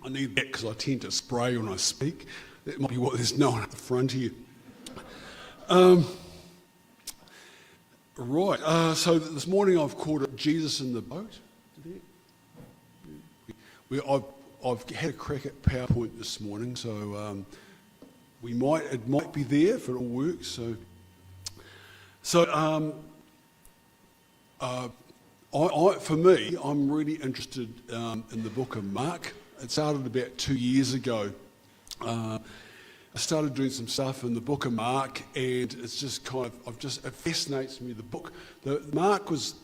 I need that because I tend to spray when I speak. That might be what there's no one at the front here. So this morning I've called it Jesus in the Boat. I've had a crack at PowerPoint this morning, so it might be there if it all works. For me, I'm really interested in the book of Mark. It started about 2 years ago. I started doing some stuff in the book of Mark, and it's just it fascinates me. Mark was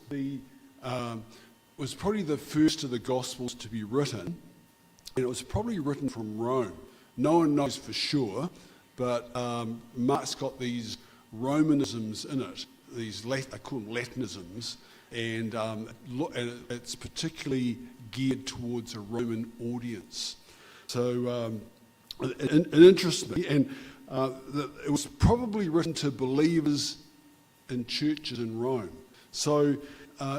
probably the first of the Gospels to be written, and it was probably written from Rome. No one knows for sure, but Mark's got these Romanisms in it. I call them Latinisms, and it's particularly geared towards a Roman audience. So it interests me, and it was probably written to believers in churches in Rome. So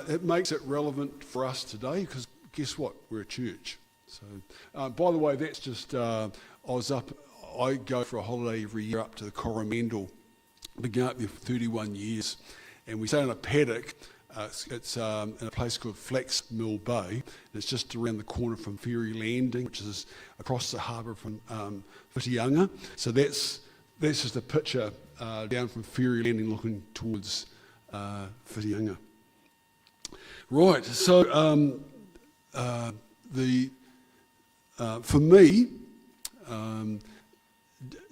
it makes it relevant for us today, because guess what? We're a church. So, by the way, that's just, I go for a holiday every year up to the Coromandel. I've been up there for 31 years, and we stay on a paddock. It's in a place called Flax Mill Bay, and it's just around the corner from Ferry Landing, which is across the harbour from Whitianga. So that's just a picture down from Ferry Landing looking towards Whitianga. Right, so for me,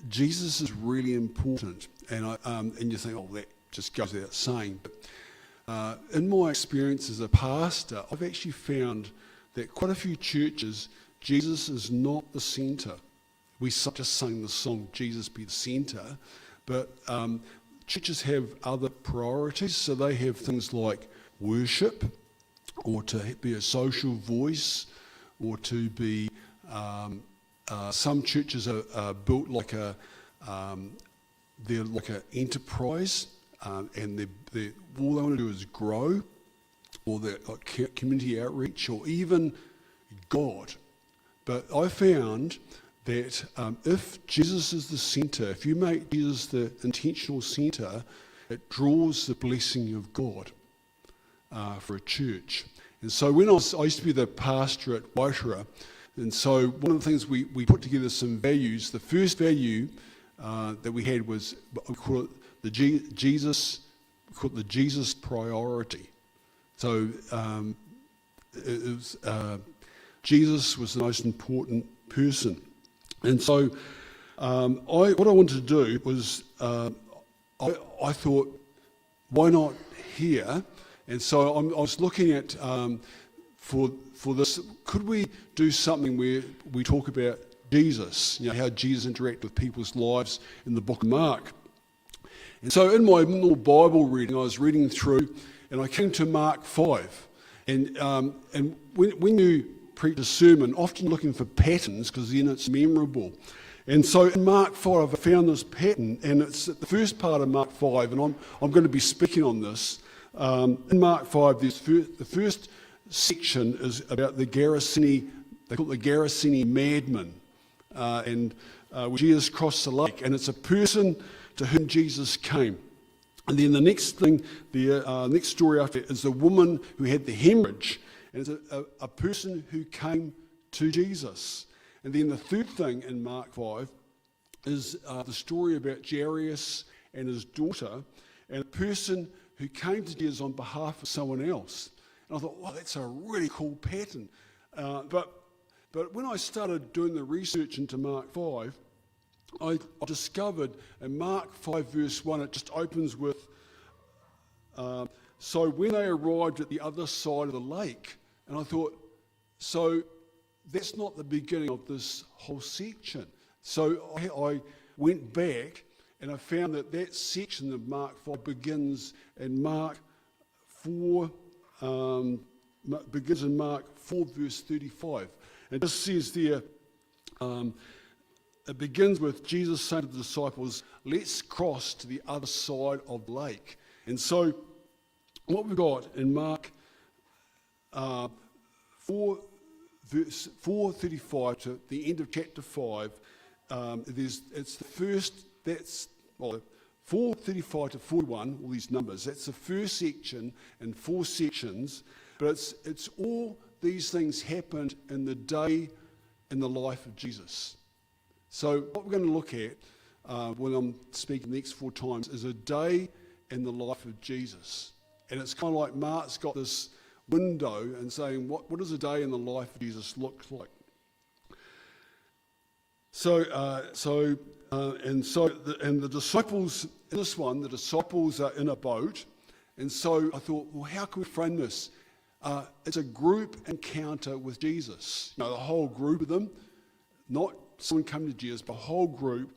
Jesus is really important, and you think, oh, that just goes without saying. But in my experience as a pastor, I've actually found that quite a few churches, Jesus is not the centre. We just sang the song, Jesus be the centre, but churches have other priorities. So they have things like worship, or to be a social voice, or to be, some churches are built like they're like an enterprise, and all they want to do is grow, or they're like community outreach, or even God. But I found that if Jesus is the centre, if you make Jesus the intentional centre, it draws the blessing of God for a church. And so when I used to be the pastor at Waitara, and so one of the things we put together some values. The first value that we had was, we call it the Jesus priority. So Jesus was the most important person. And so what I wanted to do was, I thought, why not here? And so I was looking at, for this, could we do something where we talk about Jesus, how Jesus interacted with people's lives in the book of Mark. And so in my little Bible reading, I was reading through, and I came to Mark 5. And when you preach a sermon, often looking for patterns, because then it's memorable. And so in Mark 5, I found this pattern, and it's the first part of Mark 5, and I'm going to be speaking on this. In Mark 5, the first section is about the Gerasene, they call it the Gerasene madman, and Jesus crossed the lake, and it's a person to whom Jesus came. And then the next thing, the next story after is the woman who had the hemorrhage, and it's a person who came to Jesus. And then the third thing in Mark 5 is the story about Jairus and his daughter, and a person who came to Jesus on behalf of someone else. And I thought, wow, that's a really cool pattern. But when I started doing the research into Mark 5, I discovered in Mark 5 verse 1, it just opens with, so when they arrived at the other side of the lake, and I thought, so that's not the beginning of this whole section. So I went back and I found that section of Mark 5 begins in Mark 4, begins in Mark 4 verse 35. And it just says there, it begins with Jesus saying to the disciples, let's cross to the other side of the lake. And so what we've got in Mark 4 verse 4:35 to the end of chapter 5. It's the first. That's 4:35 to 41. All these numbers. That's the first section in 4 sections. But it's all these things happened in the day in the life of Jesus. So what we're going to look at when I'm speaking the next 4 times is a day in the life of Jesus. And it's kind of like Mark's got this window and saying, what does a day in the life of Jesus look like? And the disciples, in this one, the disciples are in a boat. And so I thought, well, how can we frame this? It's a group encounter with Jesus. You know, the whole group of them, not someone coming to Jesus, but a whole group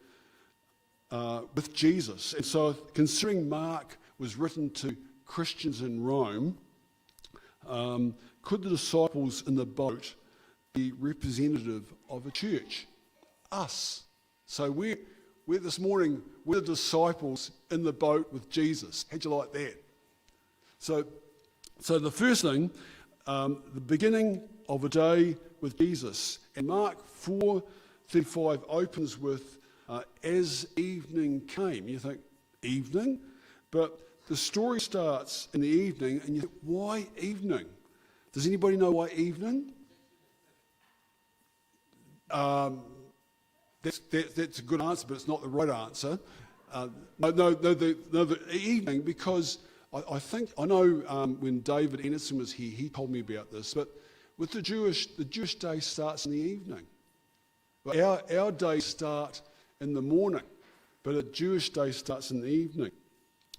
with Jesus. And so considering Mark was written to Christians in Rome, could the disciples in the boat be representative of a church? Us. So we're this morning, we're the disciples in the boat with Jesus. How'd you like that? So the first thing, the beginning of a day with Jesus. And Mark 4:35 opens with, as evening came. You think, evening? But the story starts in the evening, and you think, why evening? Does anybody know why evening? That's a good answer, but it's not the right answer. The evening, because I think, I know when David Anderson was here, he told me about this, but with the Jewish day starts in the evening. Our days start in the morning, but a Jewish day starts in the evening.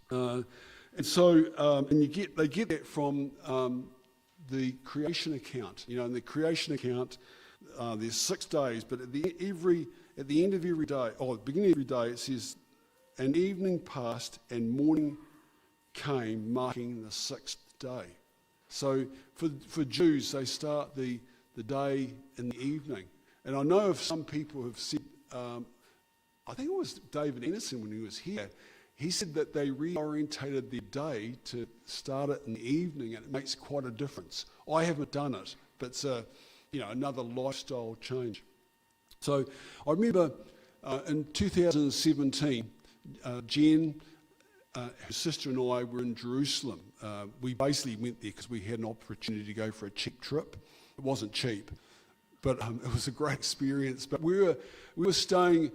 And they get that from the creation account. You know, in the creation account, there's 6 days, but at the end of every day, or the beginning of every day, it says, "And evening passed, and morning came, marking the 6th day." So for Jews, they start the day in the evening. And I know of some people who have said, I think it was David Anderson when he was here, he said that they reorientated their day to start it in the evening, and it makes quite a difference. I haven't done it, but it's another lifestyle change. So I remember in 2017, Jen, her sister and I were in Jerusalem. We basically went there because we had an opportunity to go for a cheap trip. It wasn't cheap, but it was a great experience. But we were staying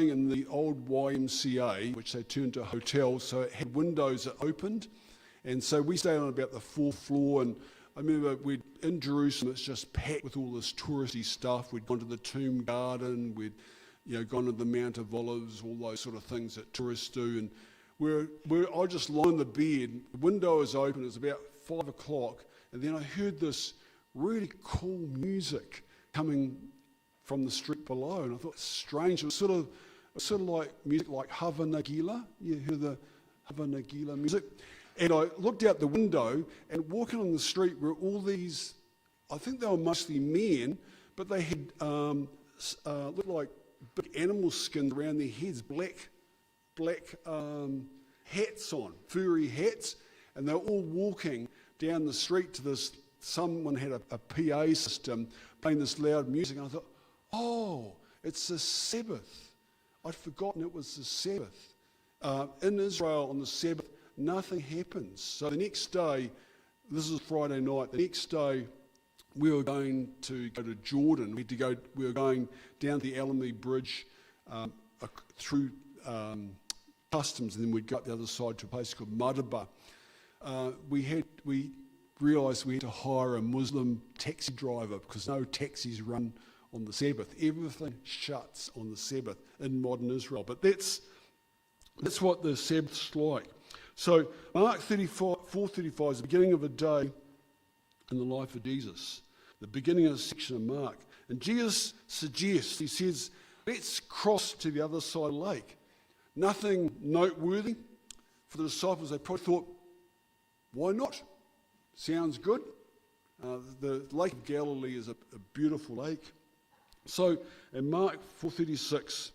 in the old YMCA, which they turned to a hotel, so it had windows that opened. And so we stayed on about the 4th floor, and I remember in Jerusalem, it's just packed with all this touristy stuff. We'd gone to the Tomb Garden, we'd gone to the Mount of Olives, all those sort of things that tourists do. And I just lay on the bed, the window was open, it was about 5 o'clock, and then I heard this really cool music coming from the street below, and I thought, it's strange. It was sort of like music like Hava Nagila. You hear the Hava Nagila music? And I looked out the window, and walking on the street were all these, I think they were mostly men, but they had looked like big animal skins around their heads, black hats on, furry hats, and they were all walking down the street to this. Someone had a PA system playing this loud music, and I thought, oh, it's the Sabbath. I'd forgotten it was the Sabbath. In Israel on the Sabbath, nothing happens. So the next day, this is Friday night, the next day we were going to go to Jordan. We were going down the Alamy Bridge through customs, and then we'd go up the other side to a place called Madaba. We realised we had to hire a Muslim taxi driver because no taxis run on the Sabbath. Everything shuts on the Sabbath in modern Israel. But that's what the Sabbath's like. So Mark 4:35 is the beginning of a day in the life of Jesus, the beginning of a section of Mark. And Jesus suggests, he says, let's cross to the other side of the lake. Nothing noteworthy for the disciples. They probably thought, why not? Sounds good. The Lake of Galilee is a beautiful lake. So in Mark 4:36,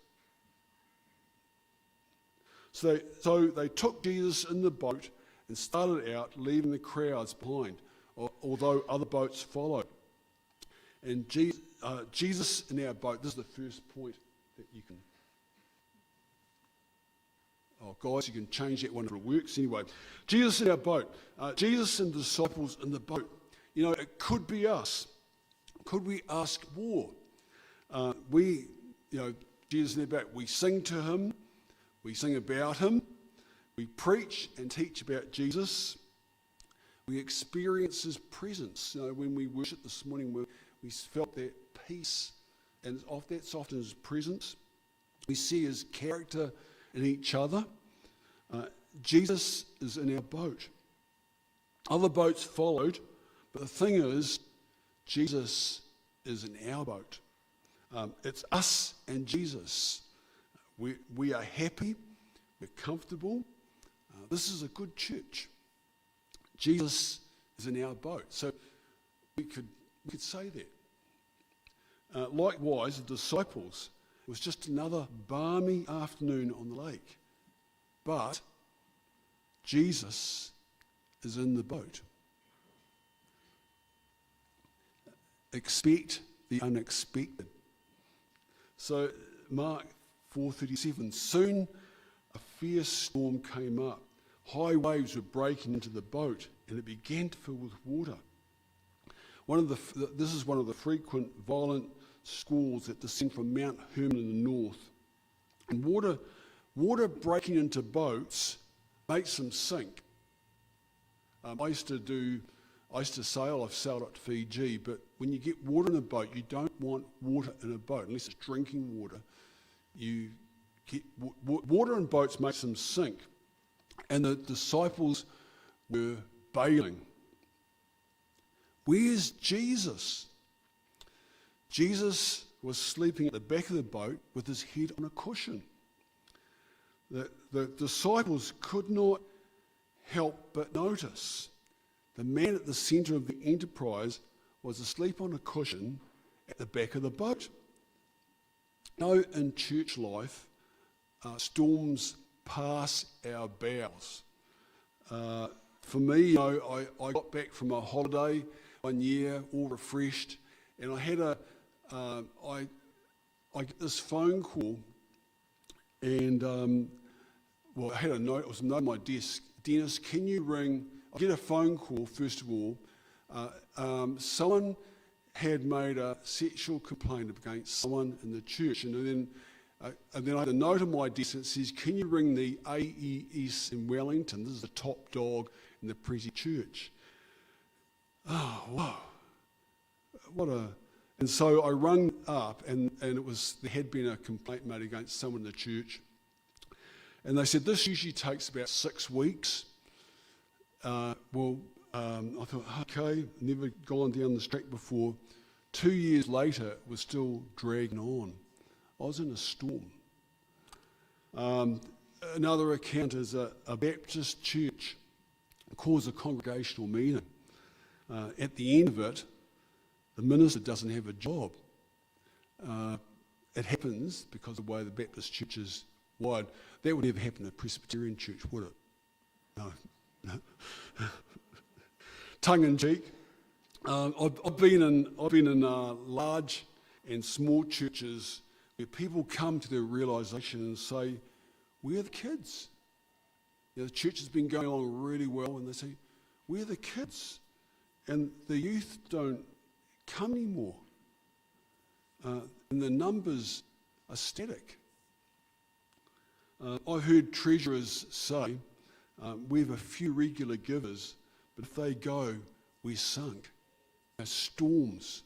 so they took Jesus in the boat and started out, leaving the crowds behind. although other boats followed. And Jesus in our boat, this is the first point that you can... Oh, guys, you can change that one if it works. Anyway, Jesus in our boat. Jesus and the disciples in the boat. You know, it could be us. Could we ask more? Jesus in our boat, we sing to him. We sing about him. We preach and teach about Jesus. We experience his presence. You know, when we worshiped this morning, we felt that peace, and that's often his presence. We see his character in each other. Jesus is in our boat. Other boats followed, but the thing is, Jesus is in our boat. It's us and Jesus. We are happy, we're comfortable. This is a good church. Jesus is in our boat. So we could say that. Likewise, the disciples, it was just another balmy afternoon on the lake. But Jesus is in the boat. Expect the unexpected. So Mark 4:37, soon a fierce storm came up. High waves were breaking into the boat, and it began to fill with water. This is one of the frequent violent squalls that descend from Mount Hermon in the north. And water breaking into boats makes them sink. I used to sail. I've sailed up to Fiji, but when you get water in a boat, you don't want water in a boat unless it's drinking water. You get water in boats makes them sink, and the disciples were bailing. Where's Jesus? Jesus was sleeping at the back of the boat with his head on a cushion. The disciples could not help but notice the man at the centre of the enterprise was asleep on a cushion at the back of the boat. You know, in church life, storms pass our bows. For me, you know, I got back from a holiday one year, all refreshed, and I had I get this phone call, and I had a note. It was a note on my desk. Dennis, can you ring? I get a phone call first of all. Someone had made a sexual complaint against someone in the church, and then I had a note on my desk that says, "Can you ring the AES in Wellington? This is the top dog in the Prezi church." Oh, wow! And so I rung up, and there had been a complaint made against someone in the church, and they said this usually takes about 6 weeks. I thought, okay, never gone down this track before. 2 years later, it was still dragging on. I was in a storm. Another account is a Baptist church calls a congregational meeting. At the end of it, the minister doesn't have a job. It happens because of the way the Baptist church is wired. That would never happen in a Presbyterian church, would it? No. Tongue in cheek. I've been in large and small churches where people come to their realisation and say, "Where are the kids?" You know, the church has been going along really well, and they say, "Where are the kids?" And the youth don't come anymore. And the numbers are static. I've heard treasurers say, we have a few regular givers, but if they go, we're sunk. Storms.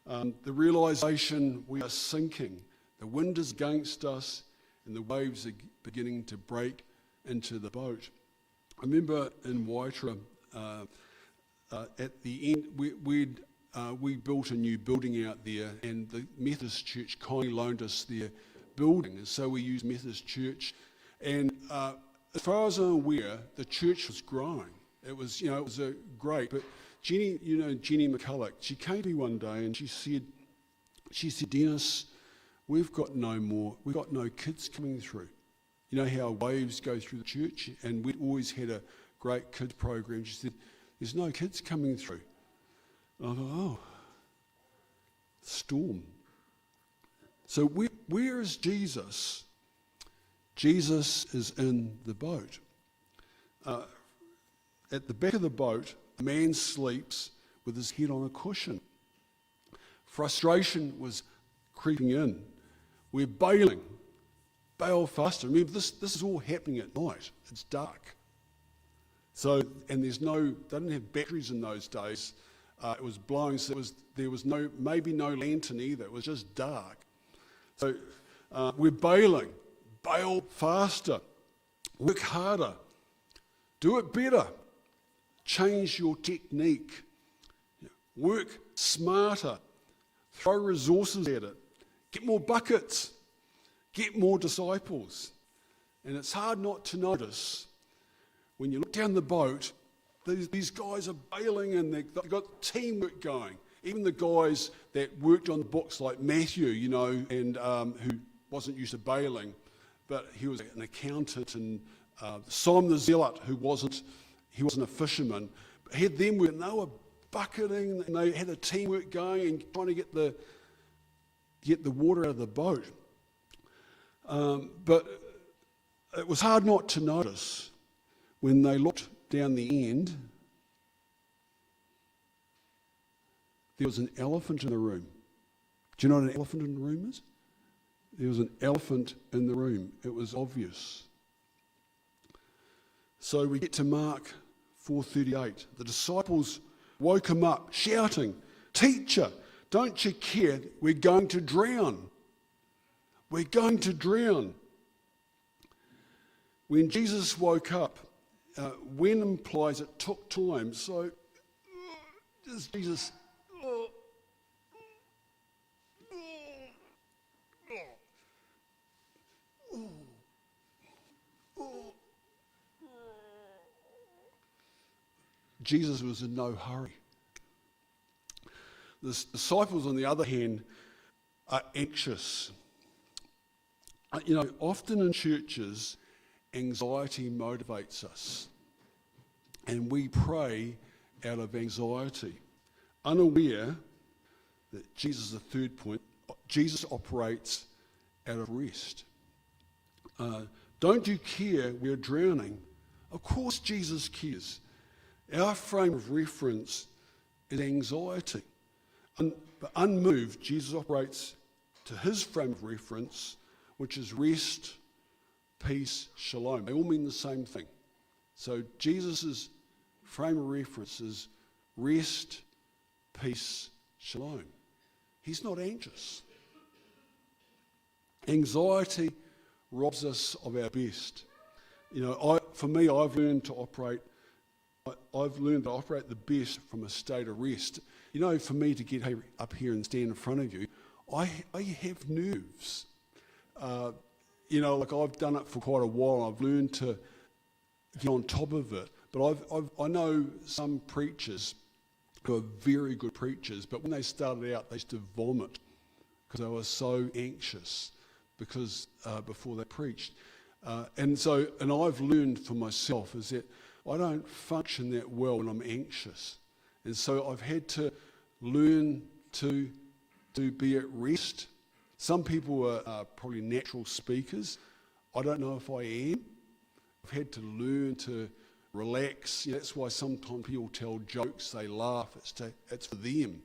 The realisation we are sinking. The wind is against us, and the waves are beginning to break into the boat. I remember in Waitara, at the end, we built a new building out there, and the Methodist Church kindly loaned us their building, and so we used Methodist Church. And as far as I'm aware, the church was growing. It was a great. But Jenny McCulloch, she came to me one day and she said, "Dennis, we've got no kids coming through. You know how waves go through the church, and we'd always had a great kids program." She said, There's no kids coming through. And I thought, oh, storm. So where is Jesus? Jesus is in the boat. At the back of the boat, a man sleeps with his head on a cushion. Frustration was creeping in. We're bailing. Bail faster. Remember, this is all happening at night. It's dark. So, and they didn't have batteries in those days. It was blowing, so there was maybe no lantern either. It was just dark. So we're bailing. Bail faster. Work harder. Do it better. Change your technique. Work smarter. Throw resources at it. Get more buckets. Get more disciples. And it's hard not to notice when you look down the boat, these guys are bailing and they've got teamwork going. Even the guys that worked on the books like Matthew, and who wasn't used to bailing, but he was an accountant, and Simon the Zealot, he wasn't a fisherman, but he had them working, and they were bucketing, and they had a teamwork going and trying to get the water out of the boat. But it was hard not to notice when they looked down the end, there was an elephant in the room. Do you know what an elephant in the room is? There was an elephant in the room. It was obvious. So we get to Mark 4:38. The disciples woke him up, shouting, "Teacher, don't you care? We're going to drown. We're going to drown." When Jesus woke up, when implies it took time. So, does Jesus... Jesus was in no hurry. The disciples, on the other hand, are anxious. Often in churches, anxiety motivates us, and we pray out of anxiety, unaware that Jesus, the third point, Jesus operates out of rest. Don't you care we're drowning? Of course Jesus cares. Our frame of reference is anxiety. But unmoved, Jesus operates to his frame of reference, which is rest, peace, shalom. They all mean the same thing. So Jesus' frame of reference is rest, peace, shalom. He's not anxious. Anxiety robs us of our best. For me, I've learned to operate the best from a state of rest. For me to get up here and stand in front of you, I have nerves. I've done it for quite a while. I've learned to get on top of it. But I know some preachers who are very good preachers, but when they started out, they used to vomit because they were so anxious before they preached. And I've learned for myself is that I don't function that well when I'm anxious. And so I've had to learn to be at rest. Some people are probably natural speakers. I don't know if I am. I've had to learn to relax. That's why sometimes people tell jokes, they laugh. It's for them.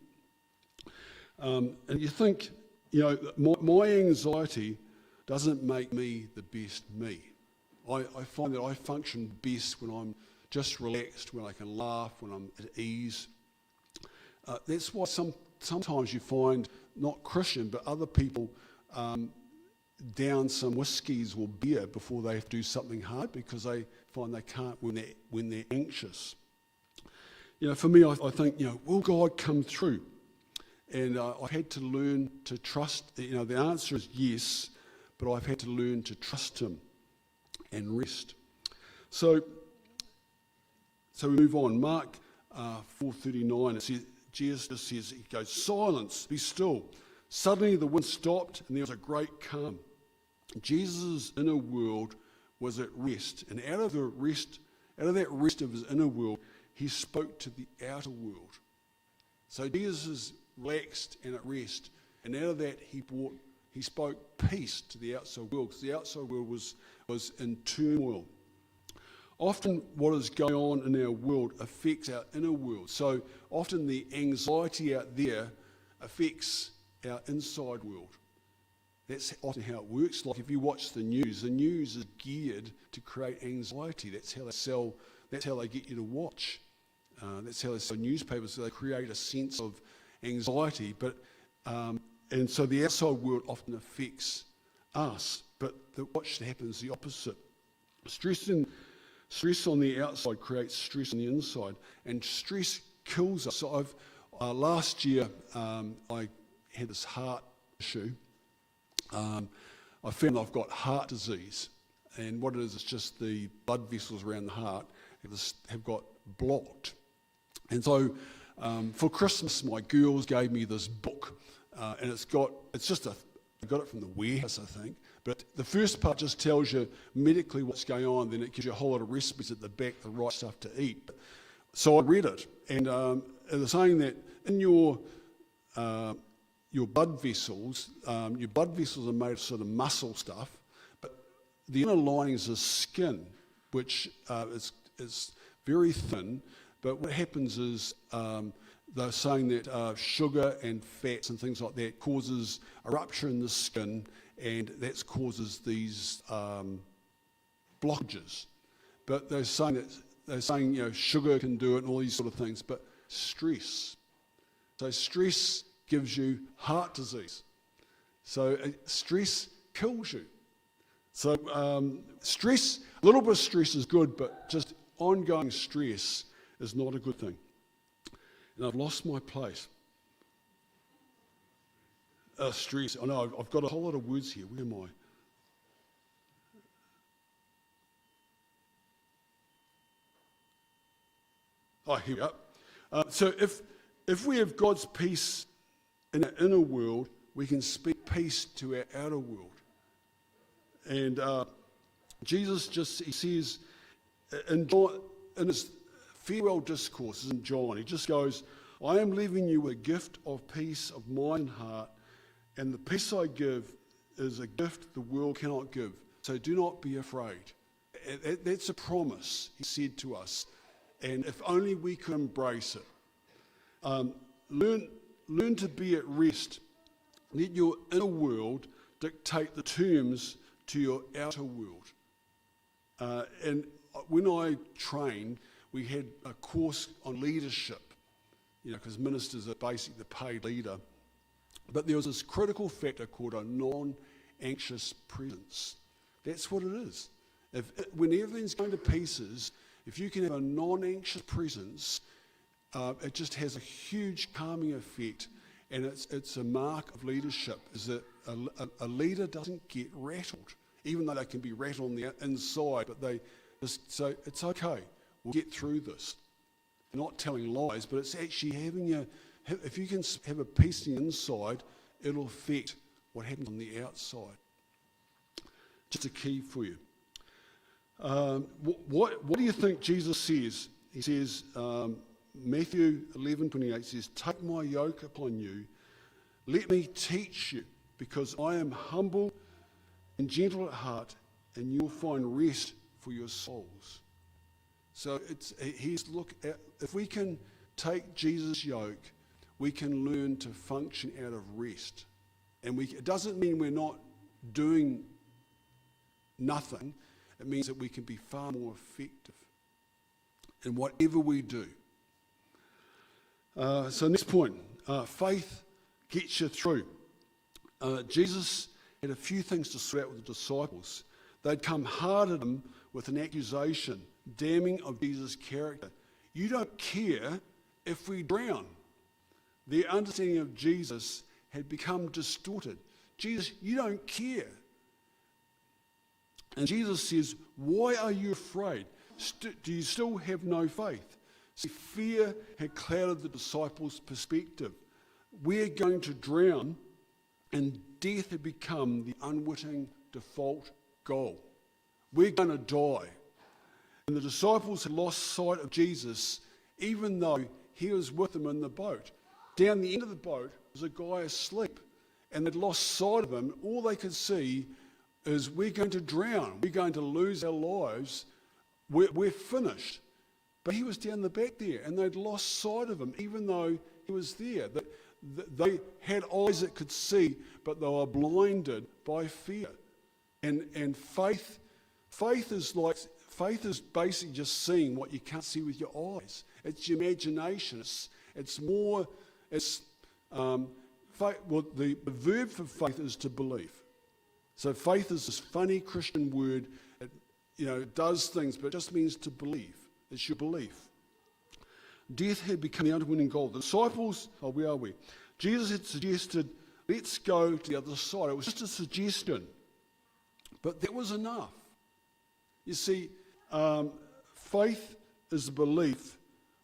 And you think, my anxiety doesn't make me the best me. I find that I function best when I'm just relaxed, when I can laugh, when I'm at ease. That's why sometimes you find, not Christian, but other people down some whiskies or beer before they have to do something hard because they find they can't when they're anxious. For me, I think, will God come through? And I've had to learn to trust. The answer is yes, but I've had to learn to trust him and rest. So we move on. Mark 4:39, it says, Jesus says, he goes, "Silence, be still." Suddenly the wind stopped and there was a great calm. Jesus' inner world was at rest. And out of that rest of his inner world, he spoke to the outer world. So Jesus is relaxed and at rest, and out of that he spoke peace to the outside world, because the outside world was in turmoil. Often what is going on in our world affects our inner world. So often the anxiety out there affects our inside world. That's often how it works. Like if you watch the news is geared to create anxiety. That's how they sell, that's how they get you to watch. That's how they sell newspapers. So they create a sense of anxiety. And so the outside world often affects us. But what should happen is the opposite. Stress on the outside creates stress on the inside, and stress kills us. So last year I had this heart issue. I found I've got heart disease, and what it is, it's just the blood vessels around the heart have got blocked. And so for Christmas, my girls gave me this book, and I got it from the warehouse, I think. But the first part just tells you medically what's going on, then it gives you a whole lot of recipes at the back, the right stuff to eat. So I read it, and they're saying that in your blood vessels are made of sort of muscle stuff, but the inner lining is the skin, which is very thin. But what happens is they're saying that sugar and fats and things like that causes a rupture in the skin, and that causes these blockages. But they're saying sugar can do it and all these sort of things. But stress. So stress gives you heart disease. So stress kills you. So stress, a little bit of stress is good, but just ongoing stress is not a good thing. And I've lost my place. Stress. I know I've got a whole lot of words here. Where am I? Oh, here we are. So if we have God's peace in our inner world, we can speak peace to our outer world. And Jesus he says in his farewell discourses in John, he just goes, I am leaving you a gift of peace of mind and heart, and the peace I give is a gift the world cannot give. So do not be afraid. That's a promise he said to us. And if only we could embrace it. Learn to be at rest. Let your inner world dictate the terms to your outer world. And when I trained, we had a course on leadership, because ministers are basically the paid leader. But there was this critical factor called a non-anxious presence. That's what it is. When everything's going to pieces, if you can have a non-anxious presence, it just has a huge calming effect, and it's a mark of leadership, is that a leader doesn't get rattled, even though they can be rattled on the inside, but they just say, it's okay, we'll get through this. Not telling lies, but it's actually if you can have a peace on the inside, it'll affect what happens on the outside. Just a key for you. What do you think Jesus says? He says, Matthew 11:28 says, take my yoke upon you, let me teach you, because I am humble and gentle at heart, and you'll find rest for your souls. So if we can take Jesus' yoke, we can learn to function out of rest. And it doesn't mean we're not doing nothing. It means that we can be far more effective in whatever we do. So next point, faith gets you through. Jesus had a few things to sort out with the disciples. They'd come hard at him with an accusation, damning of Jesus' character. You don't care if we drown. Their understanding of Jesus had become distorted. Jesus, you don't care. And Jesus says, why are you afraid? Do you still have no faith? See, fear had clouded the disciples' perspective. We're going to drown, and death had become the unwitting default goal. We're going to die. And the disciples had lost sight of Jesus even though he was with them in the boat. Down the end of the boat was a guy asleep, and they'd lost sight of him. All they could see is, we're going to drown, we're going to lose our lives, we're finished. But he was down the back there, and they'd lost sight of him, even though he was there. They had eyes that could see, but they were blinded by fear. And faith is basically just seeing what you can't see with your eyes. It's your imagination. The verb for faith is to believe. So faith is this funny Christian word. It does things, but it just means to believe. It's your belief. Death had become the unwinning goal. The disciples, where are we? Jesus had suggested, let's go to the other side. It was just a suggestion, but that was enough. You see, faith is the belief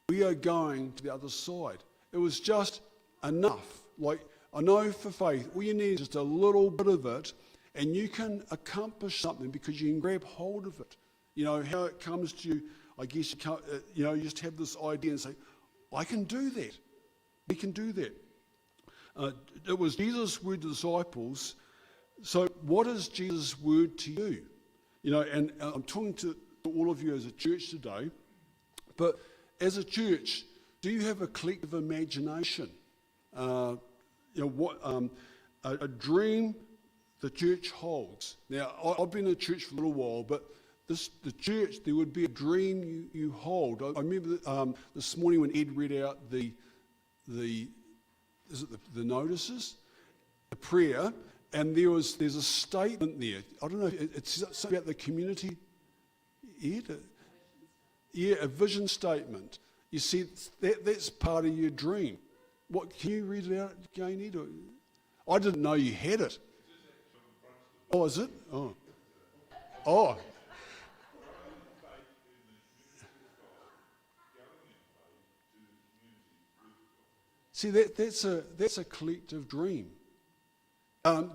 we are going to the other side. It was just enough. Like, I know for faith, all you need is just a little bit of it, and you can accomplish something because you can grab hold of it. You know, how it comes to you, I guess you just have this idea and say, I can do that. We can do that. It was Jesus' word to the disciples. So what is Jesus' word to you? And I'm talking to all of you as a church today, but as a church, do you have a collective imagination? A dream the church holds. Now, I've been in the church for a little while, but the church, there would be a dream you hold. I remember this morning when Ed read out the notices, the prayer, and there's a statement there. I don't know, it's something about the community, Ed? Yeah, a vision statement. You see, that's part of your dream. What, can you read it out again, Ed? I didn't know you had it. Oh, is it? Oh. See, that's a collective dream.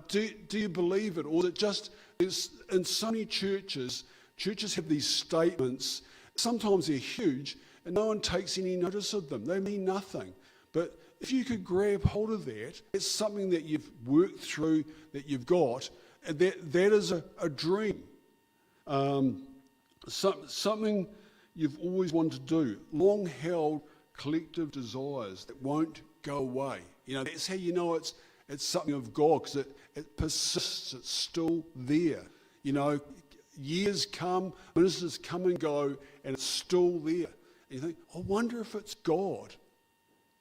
Do you believe it, or is it just, in so many churches have these statements. Sometimes they're huge, and no one takes any notice of them. They mean nothing. But if you could grab hold of that, it's something that you've worked through, that you've got, and that is a dream. Something you've always wanted to do, long-held collective desires that won't go away. That's how you know it's something of God, because it persists, it's still there. Years come, ministers come and go, and it's still there. And you think, I wonder if it's God.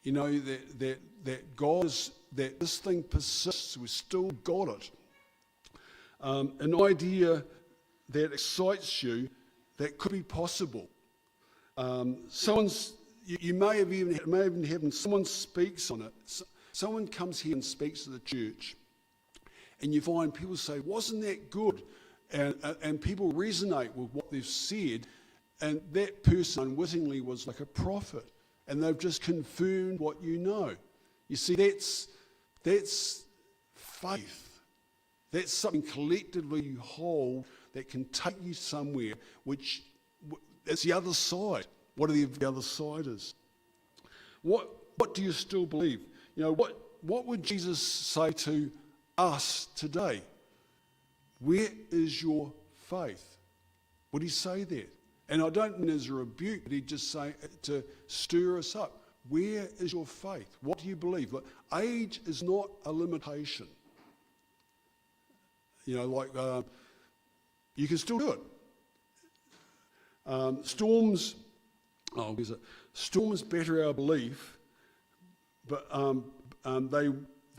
That God is, that this thing persists, we've still got it. An idea that excites you, that could be possible. You may have even had someone speaks on it. Someone comes here and speaks to the church, and you find people say, wasn't that good? And people resonate with what they've said, and that person unwittingly was like a prophet, and they've just confirmed what you know. You see, that's faith. That's something collectively you hold that can take you somewhere, which it's the other side. What the other side is. What do you still believe? What would Jesus say to us today? Where is your faith? Would he say that? And I don't mean as a rebuke, but he'd just say to stir us up. Where is your faith? What do you believe? Look, age is not a limitation. You can still do it. Storms batter our belief, but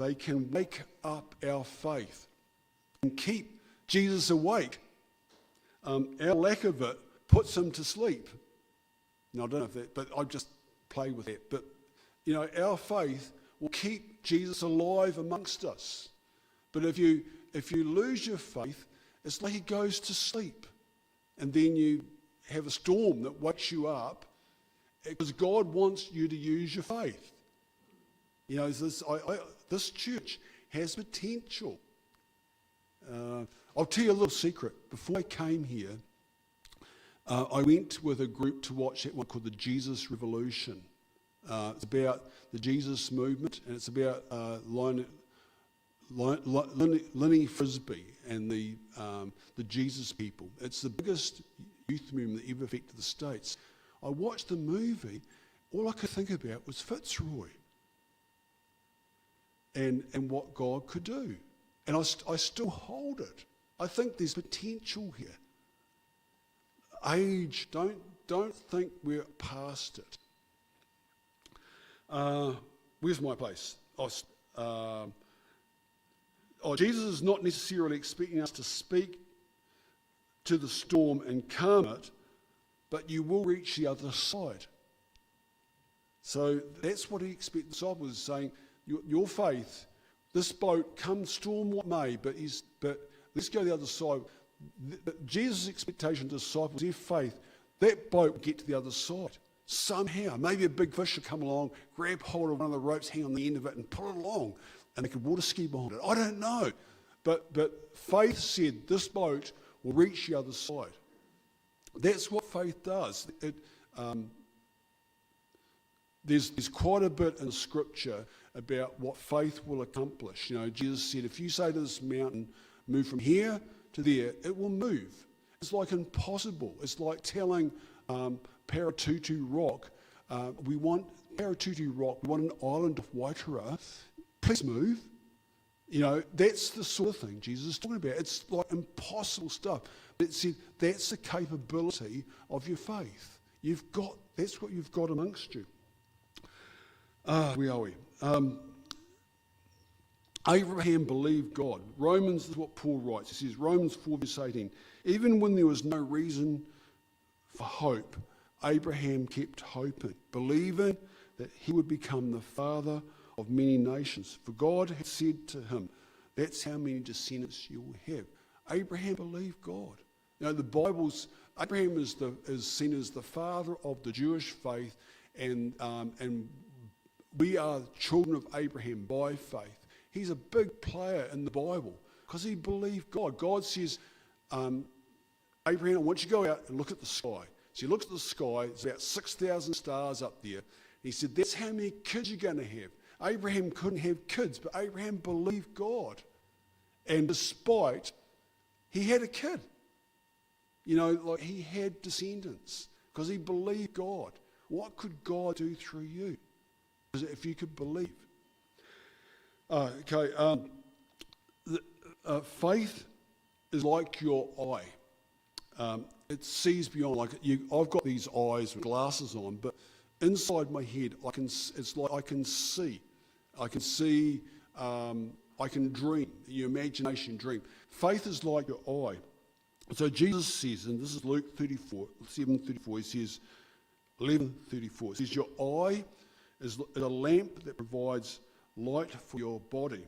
they can wake up our faith and keep Jesus awake. Our lack of it puts him to sleep. Now, I don't know if that, but I just play with that. But, our faith will keep Jesus alive amongst us. But if you lose your faith, it's like he goes to sleep. And then you have a storm that wakes you up, because God wants you to use your faith. This church has potential. I'll tell you a little secret. Before I came here, I went with a group to watch that one called the Jesus Revolution. It's about the Jesus movement, and it's about Lenny Frisbee and the Jesus people. It's the biggest youth movement that ever affected the States. I watched the movie, all I could think about was Fitzroy and what God could do. And I still hold it. I think there's potential here. Age, don't think we're past it. Where's my place? Jesus is not necessarily expecting us to speak to the storm and calm it, but you will reach the other side. So that's what he expects the disciples, saying, your faith, this boat, come storm what may, but let's go the other side. Jesus' expectation of the disciples, their faith, that boat will get to the other side. Somehow, maybe a big fish will come along, grab hold of one of the ropes, hang on the end of it, and pull it along, and they could water ski behind it. I don't know. But faith said this boat will reach the other side. That's what faith does. There's quite a bit in Scripture about what faith will accomplish. You know, Jesus said, if you say to this mountain, move from here to there, it will move. It's like impossible. It's like telling Paratutu Rock, we want Paratutu Rock, we want an island of Waitara, please move. You know, that's the sort of thing Jesus is talking about. It's like impossible stuff. But it said that's the capability of your faith. That's what you've got amongst you. Where are we? Abraham believed God. Romans is what Paul writes. He says, Romans 4 verse 18, even when there was no reason for hope, Abraham kept hoping, believing that he would become the father of many nations. For God had said to him, that's how many descendants you will have. Abraham believed God. You know, Abraham is seen as the father of the Jewish faith, and we are children of Abraham by faith. He's a big player in the Bible because he believed God. God says, Abraham, I want you to go out and look at the sky. So he looks at the sky, there's about 6,000 stars up there. He said, that's how many kids you're going to have. Abraham couldn't have kids, but Abraham believed God. And despite, he had a kid. You know, like he had descendants because he believed God. What could God do through you? If you could believe. Faith is like your eye. It sees beyond. I've got these eyes with glasses on, but inside my head, it's like I can see. I can see. I can dream. Your imagination dream. Faith is like your eye. So Jesus says, and this is Luke 7:34. He says, 11:34. It says, your eye is a lamp that provides light for your body.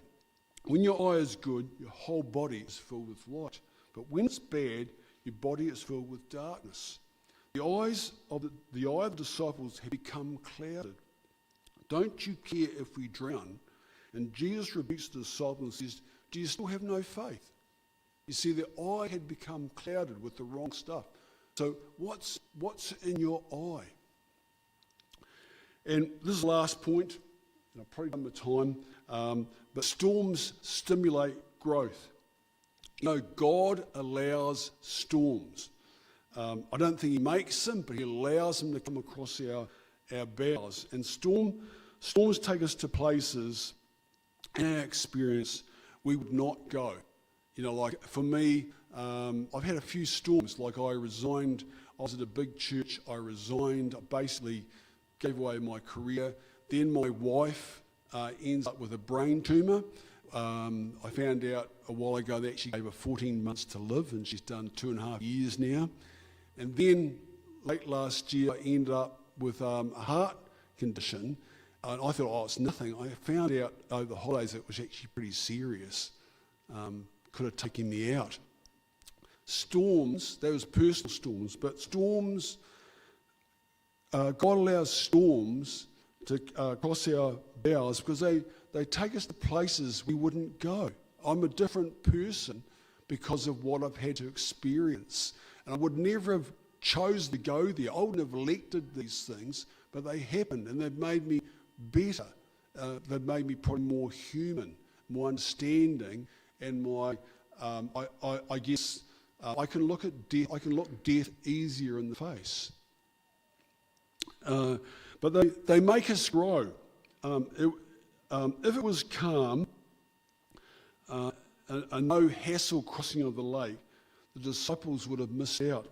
When your eye is good, your whole body is filled with light. But when it's bad, your body is filled with darkness. The eye of the disciples have become clouded. Don't you care if we drown? And Jesus rebukes the disciples and says, do you still have no faith? You see, the eye had become clouded with the wrong stuff. So what's in your eye? And this is the last point, and I've probably done my time, but storms stimulate growth. You know, God allows storms. I don't think he makes them, but he allows them to come across our bows. And storms take us to places, in our experience, we would not go. You know, like for me, I've had a few storms. Like I resigned, I was at a big church, I resigned, I basically gave away my career. Then my wife ends up with a brain tumour. I found out a while ago they actually gave her 14 months to live, and she's done 2.5 years now. And then late last year I ended up with a heart condition, and I thought, oh, it's nothing. I found out over the holidays it was actually pretty serious. Could have taken me out. Storms, those personal storms, but storms, God allows storms to cross our bows because they take us to places we wouldn't go. I'm a different person because of what I've had to experience. And I would never have chose to go there. I wouldn't have elected these things, but they happened, and they've made me better. They've made me probably more human, more understanding, and I guess I can look at death. I can look death easier in the face. But they make us grow. If it was calm, a no hassle crossing of the lake, the disciples would have missed out.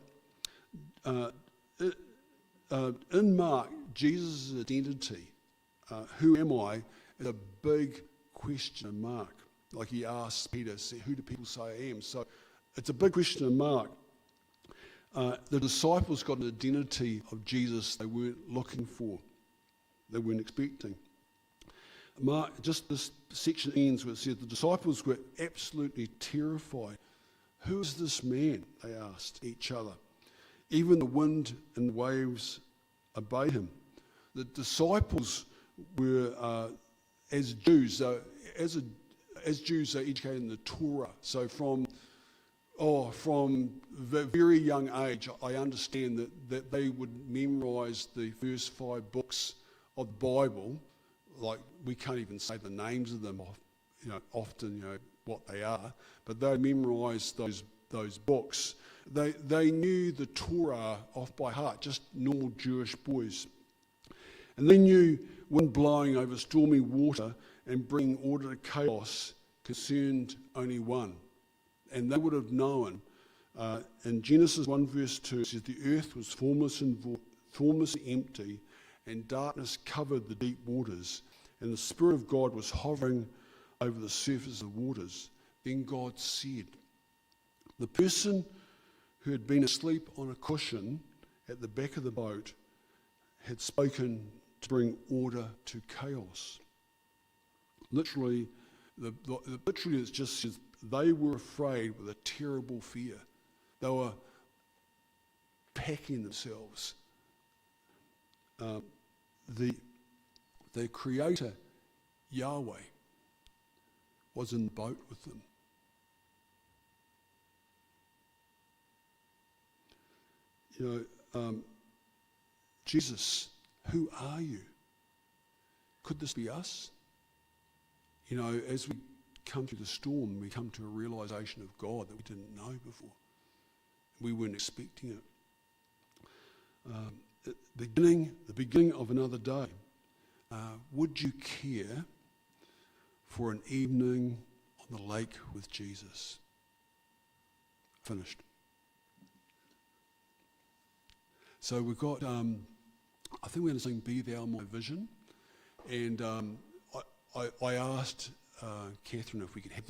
In Mark, Jesus' identity, who am I, is a big question in Mark. Like he asks Peter, who do people say I am? So it's a big question in Mark. The disciples got an identity of Jesus they weren't looking for, they weren't expecting. Mark, just this section ends where it says the disciples were absolutely terrified. Who is this man? They asked each other. Even the wind and the waves obey him. The disciples were, as Jews, as Jews, they're educated in the Torah. So from a very young age, I understand that they would memorize the first 5 books of the Bible. Like, we can't even say the names of them, often, what they are, but they memorized those books. They knew the Torah off by heart, just normal Jewish boys. And they knew wind blowing over stormy water and bringing order to chaos concerned only one. And they would have known. In Genesis 1 verse 2, it says, the earth was formless and empty, and darkness covered the deep waters, and the Spirit of God was hovering over the surface of the waters. Then God said, the person who had been asleep on a cushion at the back of the boat had spoken to bring order to chaos. Literally, literally it just says they were afraid with a terrible fear. They were packing themselves. The Creator, Yahweh, was in the boat with them. Jesus, who are you? Could this be us? As we come through the storm, we come to a realization of God that we didn't know before. We weren't expecting it. The beginning of another day. Would you care for an evening on the lake with Jesus? Finished. So we've got, I think we're going to sing Be Thou My Vision. And I asked Catherine if we could have this